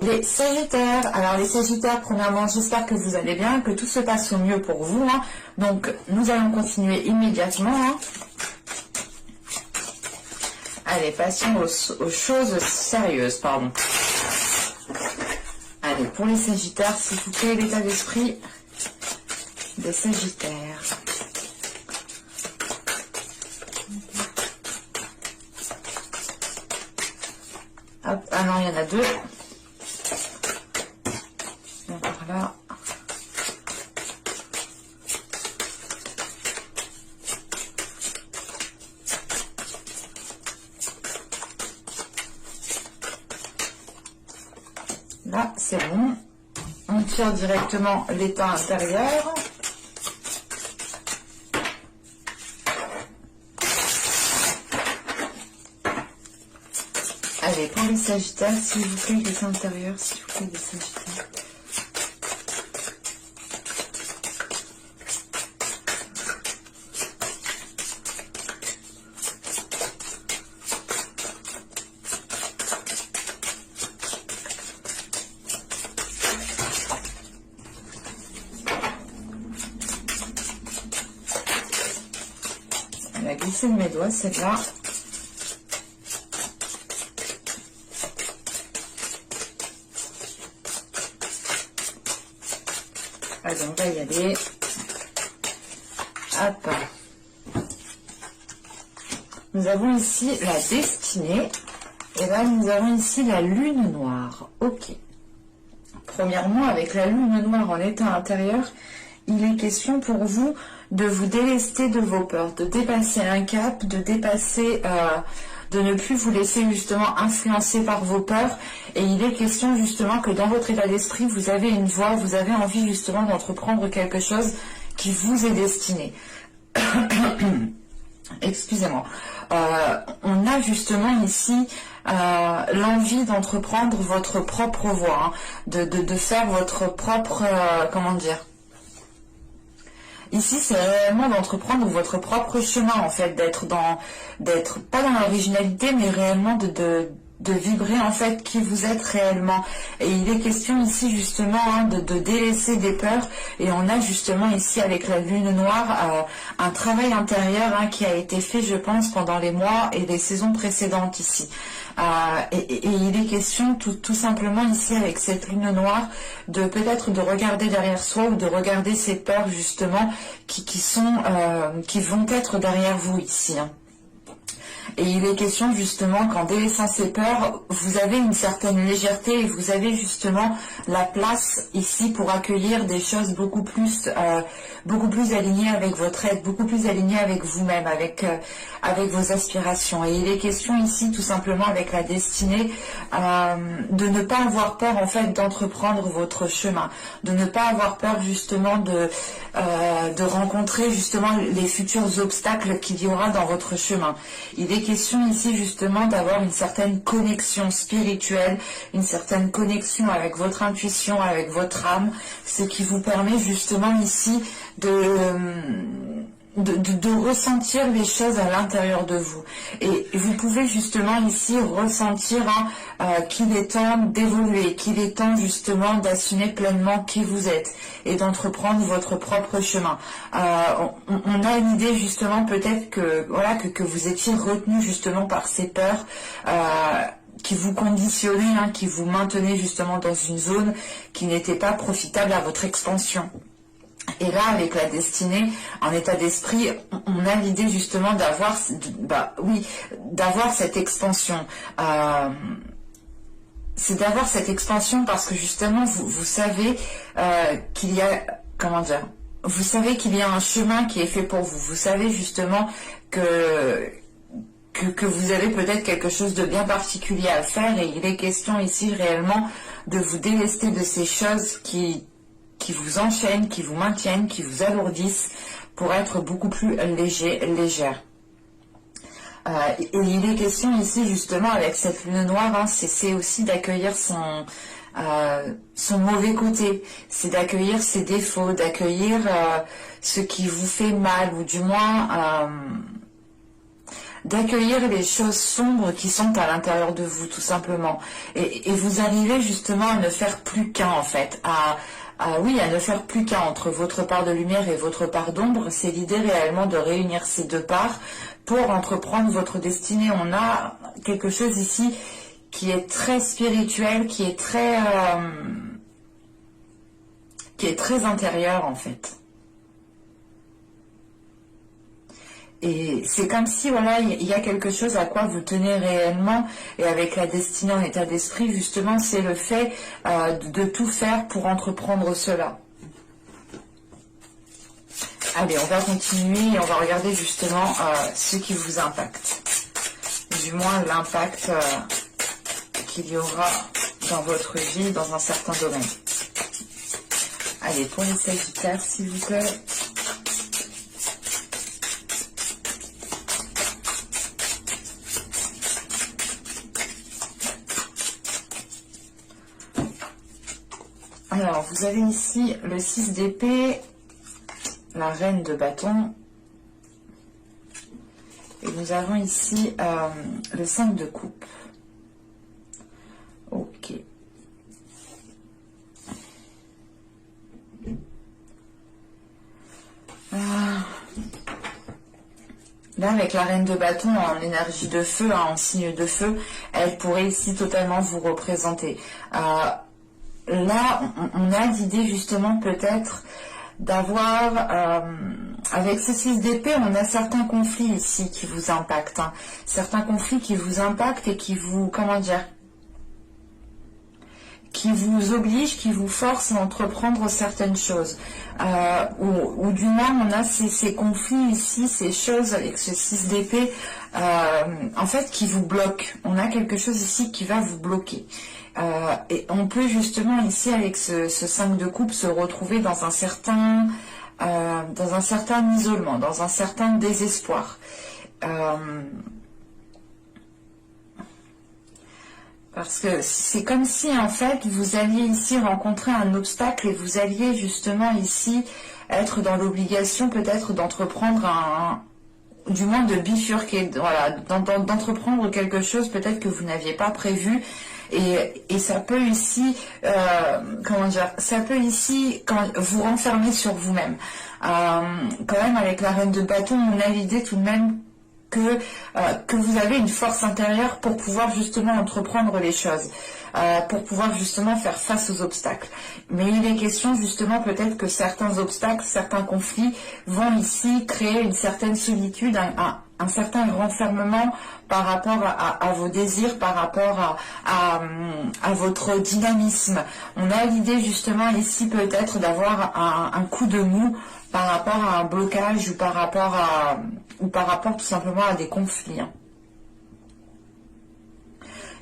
les Sagittaires. Alors les Sagittaires, premièrement, j'espère que vous allez bien, que tout se passe au mieux pour vous. Hein. Donc nous allons continuer immédiatement. Hein. Allez, passons aux choses sérieuses, pardon. Allez, pour les Sagittaires, s'il vous plaît, l'état d'esprit des Sagittaires. Hop, ah non, il y en a deux. Encore là. Là, c'est bon. On tire directement l'état intérieur. Allez, pour les Sagittaires, s'il vous plaît, l'état intérieur, s'il vous plaît, les Sagittaires. Elle a glissé de mes doigts, celle-là. Allez, on va y aller. Hop. Nous avons ici la destinée. Et là, nous avons ici la lune noire. Ok. Premièrement, avec la lune noire en état intérieur, il est question pour vous de vous délester de vos peurs, de dépasser un cap, de dépasser, de ne plus vous laisser justement influencer par vos peurs. Et il est question justement que dans votre état d'esprit, vous avez une voie, vous avez envie justement d'entreprendre quelque chose qui vous est destiné. Excusez-moi. On a justement ici l'envie d'entreprendre votre propre voie, hein, de faire votre propre, comment dire. Ici, c'est réellement d'entreprendre votre propre chemin, en fait, d'être pas dans l'originalité, mais réellement de vibrer, en fait, qui vous êtes réellement. Et il est question ici, justement, hein, de délaisser des peurs. Et on a justement ici, avec la lune noire, un travail intérieur hein, qui a été fait, je pense, pendant les mois et les saisons précédentes ici. Et il est question tout simplement ici avec cette lune noire de peut-être de regarder derrière soi ou de regarder ces peurs justement qui vont être derrière vous ici. Hein. Et il est question justement qu'en délaissant ces peurs, vous avez une certaine légèreté et vous avez justement la place ici pour accueillir des choses beaucoup plus alignées avec votre être, beaucoup plus alignées avec vous-même, avec vos aspirations. Et il est question ici tout simplement avec la destinée de ne pas avoir peur en fait d'entreprendre votre chemin, de ne pas avoir peur justement de rencontrer justement les futurs obstacles qu'il y aura dans votre chemin. Il est question ici justement d'avoir une certaine connexion spirituelle, une certaine connexion avec votre intuition, avec votre âme, ce qui vous permet justement ici de ressentir les choses à l'intérieur de vous. Et vous pouvez justement ici ressentir qu'il est temps d'évoluer, qu'il est temps justement d'assumer pleinement qui vous êtes et d'entreprendre votre propre chemin. On a une idée justement peut-être que voilà que vous étiez retenu justement par ces peurs qui vous conditionnaient, hein, qui vous maintenaient justement dans une zone qui n'était pas profitable à votre expansion. Et là, avec la destinée, en état d'esprit, on a l'idée justement d'avoir cette expansion. C'est d'avoir cette expansion parce que justement, vous savez qu'il y a, comment dire, vous savez qu'il y a un chemin qui est fait pour vous. Vous savez justement que vous avez peut-être quelque chose de bien particulier à faire et il est question ici réellement de vous délester de ces choses qui vous enchaînent, qui vous maintiennent, qui vous alourdissent pour être beaucoup plus légère. Et il est question ici justement avec cette lune noire, hein, c'est aussi d'accueillir son mauvais côté, c'est d'accueillir ses défauts, d'accueillir ce qui vous fait mal ou du moins d'accueillir les choses sombres qui sont à l'intérieur de vous, tout simplement. Et vous arrivez justement à ne faire plus qu'un, en fait, oui, à ne faire plus qu'un entre votre part de lumière et votre part d'ombre. C'est l'idée réellement de réunir ces deux parts pour entreprendre votre destinée. On a quelque chose ici qui est très spirituel, qui est très intérieur, en fait. Et c'est comme si, voilà, il y a quelque chose à quoi vous tenez réellement, et avec la destinée en état d'esprit, justement, c'est le fait de tout faire pour entreprendre cela. Allez, on va continuer et on va regarder justement ce qui vous impacte. Du moins, l'impact qu'il y aura dans votre vie, dans un certain domaine. Allez, pour les Sagittaires, s'il vous plaît. Alors, vous avez ici le 6 d'épée, la reine de bâton, et nous avons ici le 5 de coupe. Ok. Là, avec la reine de bâton en énergie de feu, en signe de feu, elle pourrait ici totalement vous représenter. Là, on a l'idée justement peut-être d'avoir, avec ce 6 d'épée, on a certains conflits ici qui vous impactent. Hein. Certains conflits qui vous impactent et qui vous, comment dire, qui vous obligent, qui vous forcent à entreprendre certaines choses. Ou du moins, on a ces conflits ici, ces choses avec ce 6 d'épée, en fait, qui vous bloquent. On a quelque chose ici qui va vous bloquer. Et on peut justement ici, avec ce 5 de coupe, se retrouver dans un certain isolement, dans un certain désespoir. Parce que c'est comme si, en fait, vous alliez ici rencontrer un obstacle et vous alliez justement ici être dans l'obligation peut-être d'entreprendre du moins de bifurquer, voilà, d'entreprendre quelque chose peut-être que vous n'aviez pas prévu. Et ça peut ici, comment dire, ça peut ici vous renfermer sur vous-même. Quand même, avec la reine de bâton, on a l'idée tout de même que vous avez une force intérieure pour pouvoir justement entreprendre les choses, pour pouvoir justement faire face aux obstacles. Mais il est question justement peut-être que certains obstacles, certains conflits vont ici créer une certaine solitude, un certain renfermement par rapport à vos désirs, par rapport à votre dynamisme. On a l'idée justement ici peut-être d'avoir un coup de mou par rapport à un blocage ou par rapport tout simplement à des conflits.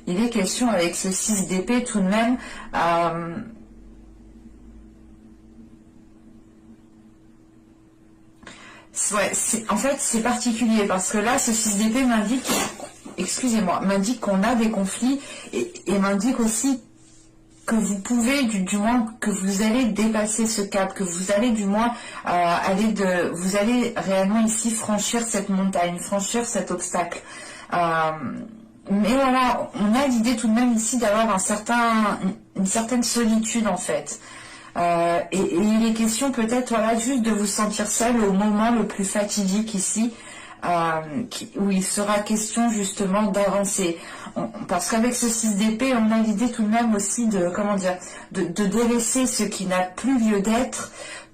Il est question avec ce 6 d'épée tout de même en fait c'est particulier parce que là ce 6 d'épée m'indique, excusez-moi, m'indique qu'on a des conflits et m'indique aussi que vous pouvez, du moins, que vous allez dépasser ce cap, que vous allez du moins vous allez réellement ici franchir cette montagne, franchir cet obstacle. Mais voilà, on a l'idée tout de même ici d'avoir une certaine solitude en fait. Et il est question peut-être voilà, juste de vous sentir seul au moment le plus fatidique ici, où il sera question justement d'avancer. Parce qu'avec ce 6 d'épée, on a l'idée tout de même aussi de, comment dire, de délaisser ce qui n'a plus lieu d'être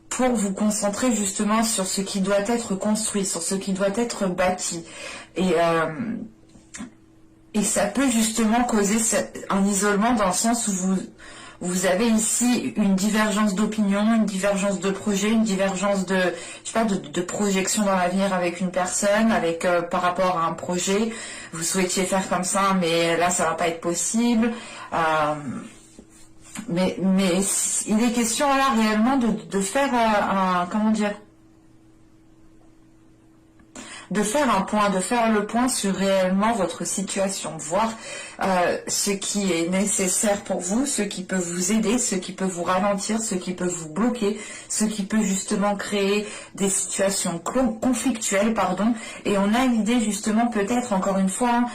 pour vous concentrer justement sur ce qui doit être construit, sur ce qui doit être bâti. Et ça peut justement causer un isolement dans le sens où vous avez ici une divergence d'opinion, une divergence de projet, une divergence de, je sais pas, de projection dans l'avenir avec une personne, par rapport à un projet. Vous souhaitiez faire comme ça, mais là ça va pas être possible. Mais il est question là réellement de faire comment dire, de faire un point, de faire le point sur réellement votre situation, voir ce qui est nécessaire pour vous, ce qui peut vous aider, ce qui peut vous ralentir, ce qui peut vous bloquer, ce qui peut justement créer des situations conflictuelles, pardon. Et on a l'idée justement peut-être encore une fois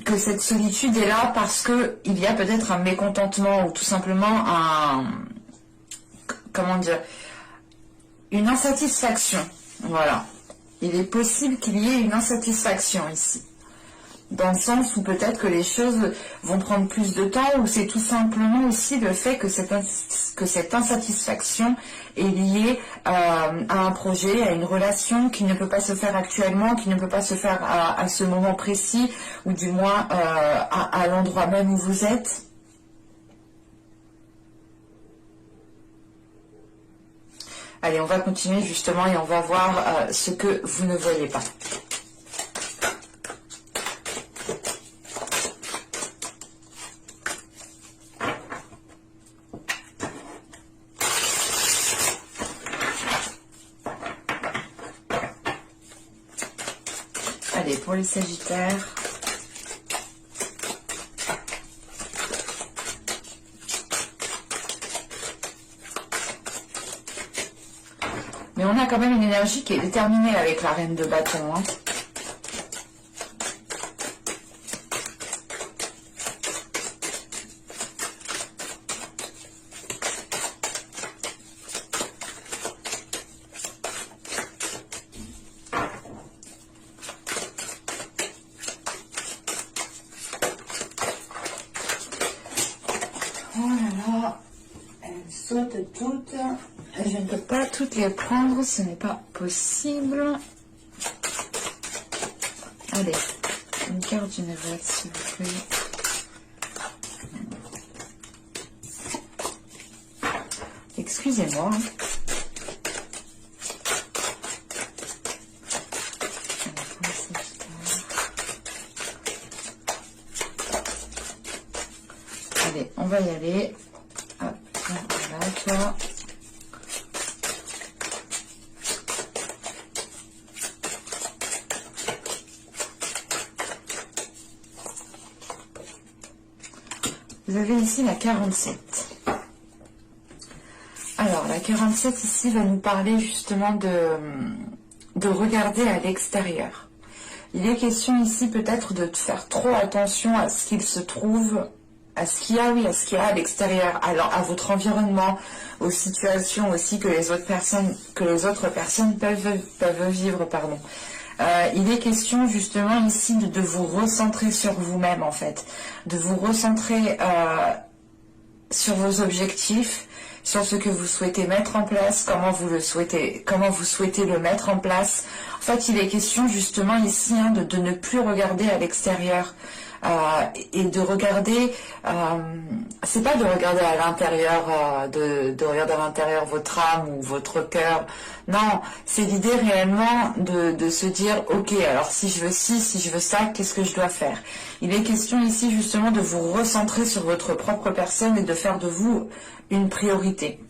que cette solitude est là parce que il y a peut-être un mécontentement ou tout simplement comment dire, une insatisfaction. Voilà. Il est possible qu'il y ait une insatisfaction ici. Dans le sens où peut-être que les choses vont prendre plus de temps, ou c'est tout simplement aussi le fait que cette insatisfaction est liée à un projet, à une relation qui ne peut pas se faire actuellement, qui ne peut pas se faire à ce moment précis, ou du moins à l'endroit même où vous êtes. Allez, on va continuer justement et on va voir ce que vous ne voyez pas. Allez, pour les Sagittaires. Mais on a quand même une énergie qui est déterminée avec la reine de bâton. Hein. Oh là là, elles sautent toutes. Je ne peux pas toutes les prendre, ce n'est pas possible. Allez, une carte du Nevers, s'il vous plaît. Excusez-moi. Allez, on va y aller. Hop, voilà, toi. Vous avez ici la 47. Alors, la 47 ici va nous parler justement de regarder à l'extérieur. Il est question ici peut-être de faire trop attention à ce qu'il se trouve, à ce qu'il y a, oui, à ce qu'il y a à l'extérieur, alors à votre environnement, aux situations aussi que les autres personnes peuvent vivre, pardon. Il est question justement ici de vous recentrer sur vous-même en fait, de vous recentrer sur vos objectifs, sur ce que vous souhaitez mettre en place, comment vous souhaitez le mettre en place. En fait, il est question justement ici de ne plus regarder à l'extérieur et de regarder, c'est pas de regarder à l'intérieur, de regarder à l'intérieur votre âme ou votre cœur. Non, c'est l'idée réellement de se dire, ok, alors si je veux ci, si je veux ça, qu'est-ce que je dois faire? Il est question ici justement de vous recentrer sur votre propre personne et de faire de vous une priorité.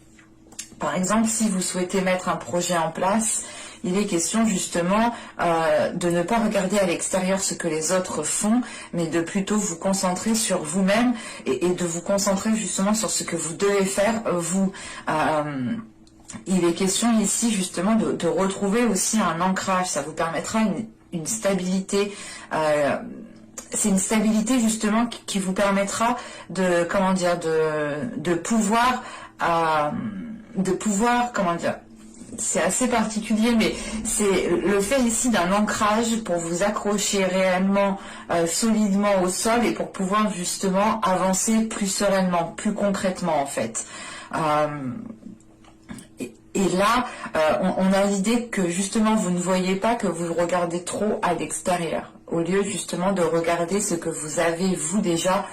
Par exemple, si vous souhaitez mettre un projet en place, il est question justement de ne pas regarder à l'extérieur ce que les autres font, mais de plutôt vous concentrer sur vous-même et de vous concentrer justement sur ce que vous devez faire vous. Il est question ici justement de retrouver aussi un ancrage, ça vous permettra une stabilité. C'est une stabilité justement qui vous permettra de, comment dire, de pouvoir, comment dire, c'est assez particulier, mais c'est le fait ici d'un ancrage pour vous accrocher réellement solidement au sol et pour pouvoir justement avancer plus sereinement, plus concrètement en fait. Et là, on a l'idée que justement vous ne voyez pas, que vous regardez trop à l'extérieur, au lieu justement de regarder ce que vous avez vous déjà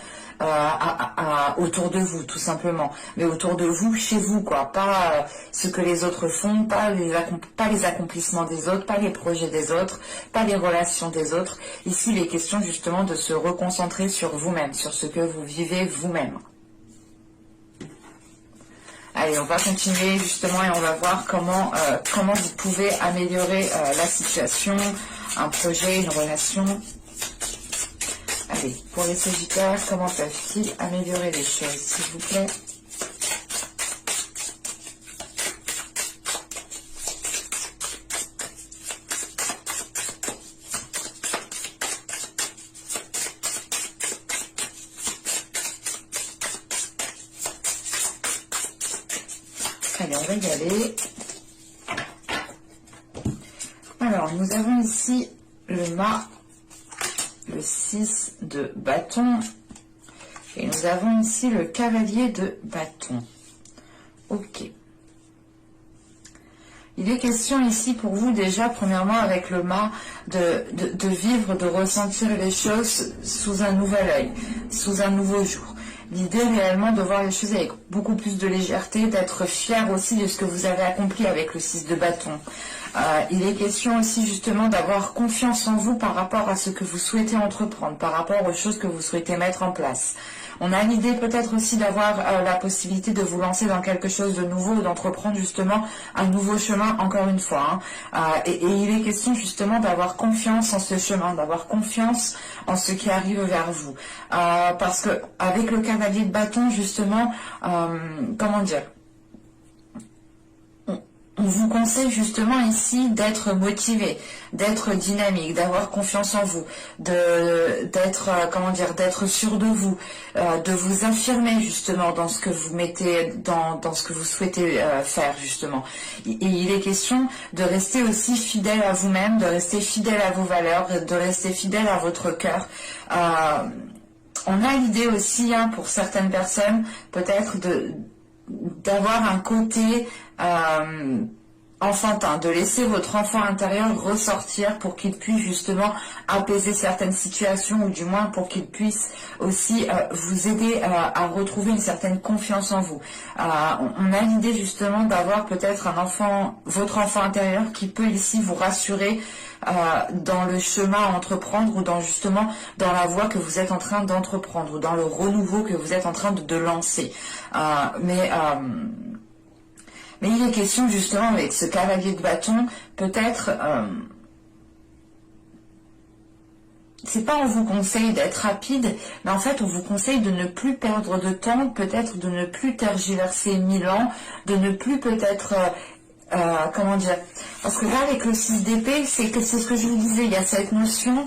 autour de vous, tout simplement. Mais autour de vous, chez vous, quoi. Pas ce que les autres font, pas les accomplissements des autres, pas les projets des autres, pas les relations des autres. Ici, il est question justement de se reconcentrer sur vous-même, sur ce que vous vivez vous-même. Allez, on va continuer justement et on va voir comment vous pouvez améliorer la situation, un projet, une relation. Allez, pour les Sagittaires, comment peuvent-ils améliorer les choses, s'il vous plaît? Allez, on va y aller. Alors, nous avons ici le mât, le 6 de bâton, et nous avons ici le cavalier de bâton. Ok. Il est question ici pour vous déjà, premièrement avec le mât, de vivre, de ressentir les choses sous un nouvel œil, sous un nouveau jour. L'idée réellement de voir les choses avec beaucoup plus de légèreté, d'être fier aussi de ce que vous avez accompli avec le 6 de bâton. Il est question aussi justement d'avoir confiance en vous par rapport à ce que vous souhaitez entreprendre, par rapport aux choses que vous souhaitez mettre en place. On a l'idée peut-être aussi d'avoir la possibilité de vous lancer dans quelque chose de nouveau, d'entreprendre justement un nouveau chemin, encore une fois. Et il est question justement d'avoir confiance en ce chemin, d'avoir confiance en ce qui arrive vers vous. Parce que avec le cavalier de bâton, justement, comment dire, on vous conseille justement ici d'être motivé, d'être dynamique, d'avoir confiance en vous, d'être d'être sûr de vous, de vous affirmer justement dans ce que vous mettez, dans ce que vous souhaitez faire justement. Et il est question de rester aussi fidèle à vous-même, de rester fidèle à vos valeurs, de rester fidèle à votre cœur. On a l'idée aussi, pour certaines personnes, peut-être d'avoir un côté enfantin, de laisser votre enfant intérieur ressortir pour qu'il puisse justement apaiser certaines situations, ou du moins pour qu'il puisse aussi vous aider à retrouver une certaine confiance en vous. On a l'idée justement d'avoir peut-être votre enfant intérieur qui peut ici vous rassurer dans le chemin à entreprendre, ou dans la voie que vous êtes en train d'entreprendre, ou dans le renouveau que vous êtes en train de lancer. Mais il est question justement avec ce cavalier de bâton, peut-être, c'est pas on vous conseille d'être rapide, mais en fait on vous conseille de ne plus perdre de temps, peut-être de ne plus tergiverser 1000 ans, de ne plus peut-être... comment dire, parce que là avec le 6 d'épée, c'est ce que je vous disais, il y a cette notion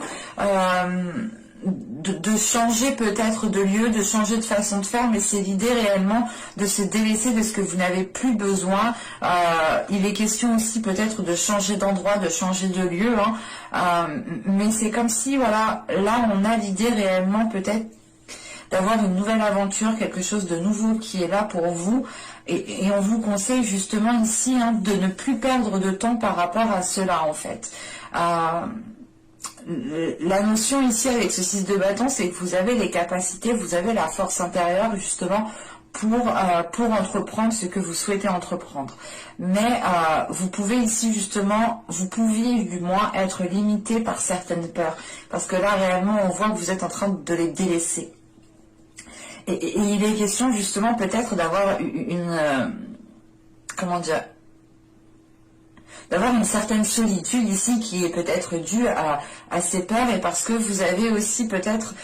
de changer peut-être de lieu, de changer de façon de faire, mais c'est l'idée réellement de se délaisser de ce que vous n'avez plus besoin. Il est question aussi peut-être de changer d'endroit, de changer de lieu, mais c'est comme si, voilà, là on a l'idée réellement peut-être d'avoir une nouvelle aventure, quelque chose de nouveau qui est là pour vous, et on vous conseille justement ici de ne plus perdre de temps par rapport à cela en fait. La notion ici avec ce 6 de bâton, c'est que vous avez les capacités, vous avez la force intérieure justement pour entreprendre ce que vous souhaitez entreprendre. Mais vous pouvez ici justement, vous pouviez du moins être limité par certaines peurs, parce que là réellement on voit que vous êtes en train de les délaisser. Et il est question justement peut-être d'avoir d'avoir une certaine solitude ici qui est peut-être due à ces peurs, et parce que vous avez aussi peut-être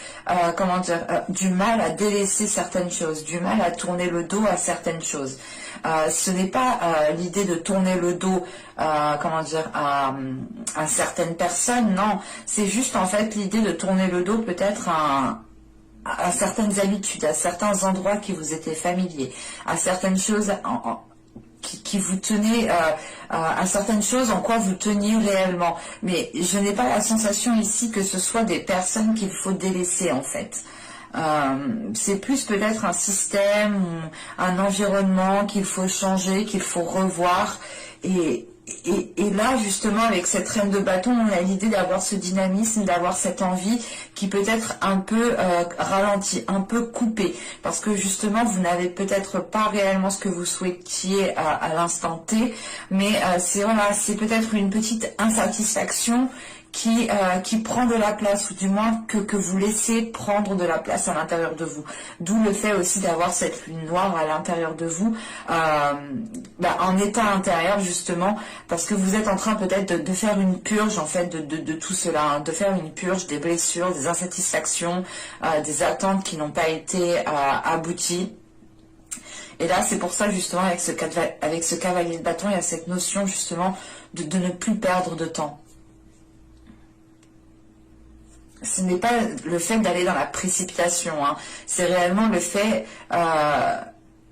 du mal à délaisser certaines choses, du mal à tourner le dos à certaines choses. Ce n'est pas l'idée de tourner le dos à certaines personnes, non, c'est juste en fait l'idée de tourner le dos peut-être à certaines habitudes, à certains endroits qui vous étaient familiers, à certaines choses qui vous tenaient, à certaines choses en quoi vous teniez réellement. Mais je n'ai pas la sensation ici que ce soit des personnes qu'il faut délaisser en fait. C'est plus peut-être un système, un environnement qu'il faut changer, qu'il faut revoir. Et là, justement, avec cette reine de bâton, on a l'idée d'avoir ce dynamisme, d'avoir cette envie qui peut être un peu ralentie, un peu coupée. Parce que justement, vous n'avez peut-être pas réellement ce que vous souhaitiez à l'instant T, mais c'est peut-être une petite insatisfaction qui prend de la place, ou du moins que vous laissez prendre de la place à l'intérieur de vous. D'où le fait aussi d'avoir cette lune noire à l'intérieur de vous, en état intérieur justement, parce que vous êtes en train peut-être de faire une purge en fait de tout cela, hein, de faire une purge des blessures, des insatisfactions, des attentes qui n'ont pas été abouties. Et là, c'est pour ça justement avec ce cavalier de bâton, il y a cette notion justement de ne plus perdre de temps. Ce n'est pas le fait d'aller dans la précipitation, hein. C'est réellement le fait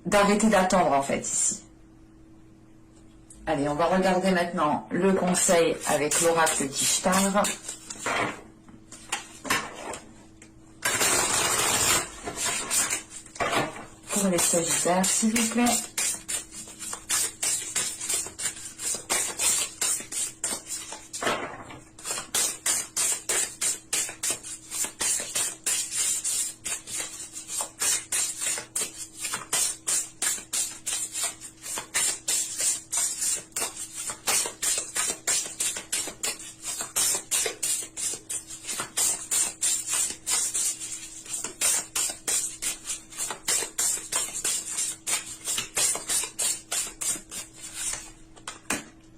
d'arrêter d'attendre en fait ici. Allez, on va regarder maintenant le conseil avec l'oracle d'Ishtar. Pour les Sagittaires, s'il vous plaît.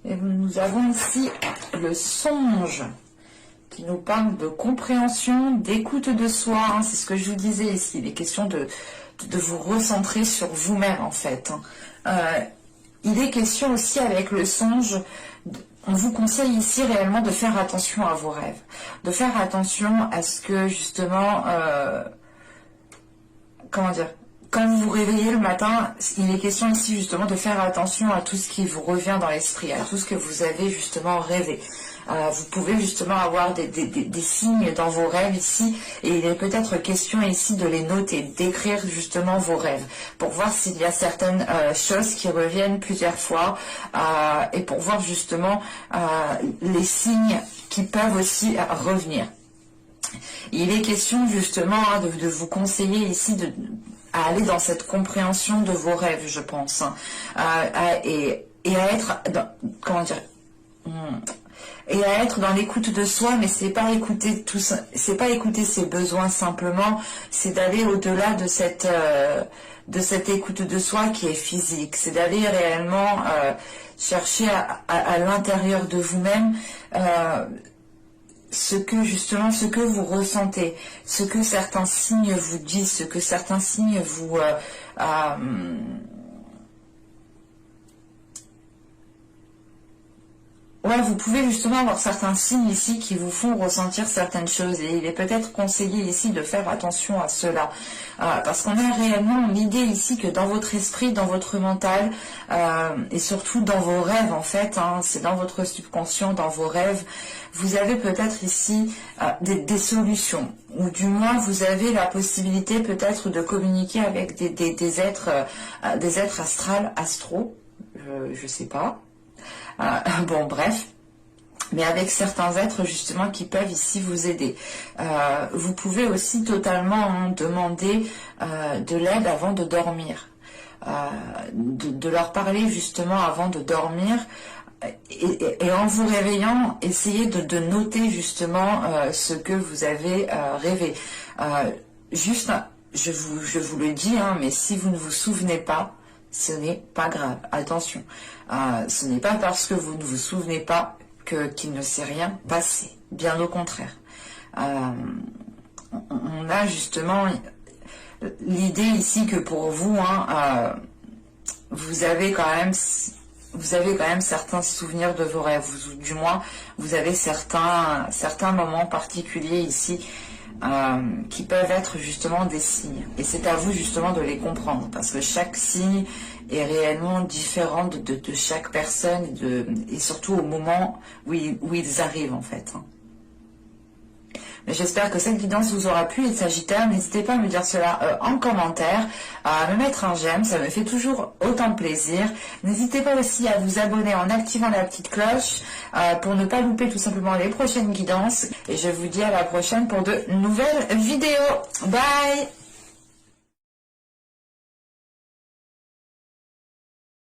Et nous avons ici le songe qui nous parle de compréhension, d'écoute de soi. Hein, c'est ce que je vous disais ici. Il est question de vous recentrer sur vous-même en fait. Il est question aussi avec le songe, on vous conseille ici réellement de faire attention à vos rêves. De faire attention à ce que justement, comment dire, quand vous vous réveillez le matin, il est question ici justement de faire attention à tout ce qui vous revient dans l'esprit, à tout ce que vous avez justement rêvé. Vous pouvez justement avoir des signes dans vos rêves ici, et il est peut-être question ici de les noter, d'écrire justement vos rêves, pour voir s'il y a certaines choses qui reviennent plusieurs fois, et pour voir justement les signes qui peuvent aussi revenir. Il est question justement de vous conseiller ici à aller dans cette compréhension de vos rêves, je pense, hein, et à être dans, comment dire, et à être dans l'écoute de soi, mais c'est pas écouter tout ça, c'est pas écouter ses besoins simplement, c'est d'aller au-delà de cette écoute de soi qui est physique, c'est d'aller réellement chercher à l'intérieur de vous-même ce que vous ressentez, ce que certains signes vous disent, ce que certains signes vous ouais, vous pouvez justement avoir certains signes ici qui vous font ressentir certaines choses, et il est peut-être conseillé ici de faire attention à cela, parce qu'on a réellement l'idée ici que dans votre esprit, dans votre mental, et surtout dans vos rêves en fait, hein, c'est dans votre subconscient, dans vos rêves, vous avez peut-être ici des solutions, ou du moins vous avez la possibilité peut-être de communiquer avec des êtres astro, je sais pas. Bon, bref, mais avec certains êtres justement qui peuvent ici vous aider. Vous pouvez aussi totalement demander de l'aide avant de dormir, de leur parler justement avant de dormir, et en vous réveillant, essayez de noter justement ce que vous avez rêvé. Juste, je vous le dis, hein, mais si vous ne vous souvenez pas, ce n'est pas grave, attention. Ce n'est pas parce que vous ne vous souvenez pas qu'il ne s'est rien passé, bien au contraire. On a justement l'idée ici que pour vous, hein, vous avez quand même certains souvenirs de vos rêves, ou du moins vous avez certains moments particuliers ici qui peuvent être justement des signes, et c'est à vous justement de les comprendre, parce que chaque signe est réellement différent de chaque personne, et surtout au moment où ils arrivent en fait. Mais j'espère que cette guidance vous aura plu, les Sagittaires. N'hésitez pas à me dire cela en commentaire, à me mettre un j'aime, ça me fait toujours autant plaisir. N'hésitez pas aussi à vous abonner en activant la petite cloche pour ne pas louper tout simplement les prochaines guidances. Et je vous dis à la prochaine pour de nouvelles vidéos. Bye!